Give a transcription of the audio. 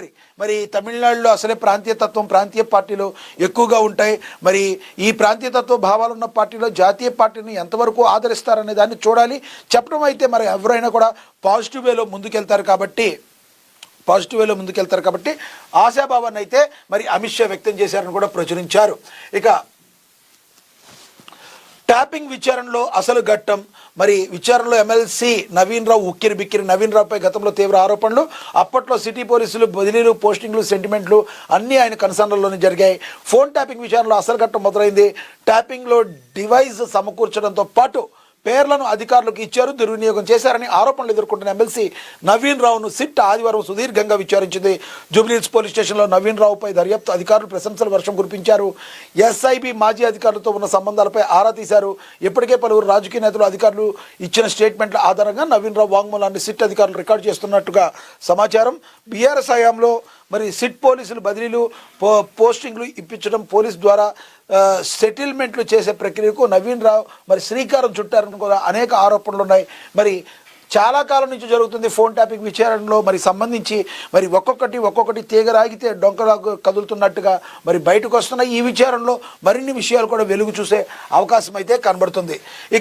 Majority మరి తమిళనాడులో అసలే ప్రాంతీయతత్వం ప్రాంతీయ పార్టీలు ఎక్కువగా ఉంటాయి. మరి ఈ ప్రాంతీయతత్వ భావాలు ఉన్న పార్టీలో జాతీయ పార్టీని ఎంతవరకు ఆదరిస్తారనే దాన్ని చూడాలి. చెప్పడం అయితే మరి ఎవరైనా కూడా పాజిటివ్ వేలో ముందుకెళ్తారు కాబట్టి ఆశాభావాన్ని అయితే మరి అమిత్ షా వ్యక్తం చేశారని కూడా ప్రచురించారు. ఇక ట్యాపింగ్ విచారణలో అసలు ఘట్టం. మరి విచారణలో ఎమ్మెల్సీ నవీన్ రావు ఉక్కిరి బిక్కిరి. నవీన్ రావుపై గతంలో తీవ్ర ఆరోపణలు. అప్పట్లో సిటీ పోలీసులు బదిలీలు, పోస్టింగ్లు, సెంటిమెంట్లు అన్నీ ఆయన కన్సర్న్లోనే జరిగాయి. ఫోన్ ట్యాపింగ్ విచారణలో అసలు ఘట్టం మొదలైంది. ట్యాపింగ్లో డివైస్ సమకూర్చడంతో పాటు పేర్లను అధికారులకు ఇచ్చారు, దుర్వినియోగం చేశారని ఆరోపణలు ఎదుర్కొంటున్న ఎమ్మెల్సీ నవీన్ రావును సిట్ ఆదివారం సుదీర్ఘంగా విచారించింది. జూబ్లీహిల్స్ పోలీస్ స్టేషన్లో నవీన్ రావుపై దర్యాప్తు అధికారులు ప్రశంసల వర్షం కురిపించారు. ఎస్ఐబి మాజీ అధికారులతో ఉన్న సంబంధాలపై ఆరా తీశారు. ఇప్పటికే పలువురు రాజకీయ నేతలు అధికారులు ఇచ్చిన స్టేట్మెంట్ల ఆధారంగా నవీన్ రావు వాంగ్మూలాన్ని సిట్ అధికారులు రికార్డు చేస్తున్నట్టుగా సమాచారం. బీఆర్ఎస్ హయాంలో మరి సిట్ పోలీసులు బదిలీలు, పోస్టింగ్లు ఇప్పించడం, పోలీసు ద్వారా సెటిల్మెంట్లు చేసే ప్రక్రియకు నవీన్ రావు మరి శ్రీకారం చుట్టారని కూడా అనేక ఆరోపణలు ఉన్నాయి. మరి చాలా కాలం నుంచి జరుగుతుంది ఫోన్ ట్యాపింగ్ విచారణలో మరి సంబంధించి మరి ఒక్కొక్కటి తీగరాగితే డొంకలాగా కదులుతున్నట్టుగా మరి బయటకు వస్తున్న ఈ విచారణలో మరిన్ని విషయాలు కూడా వెలుగు చూసే అవకాశం అయితే కనబడుతుంది.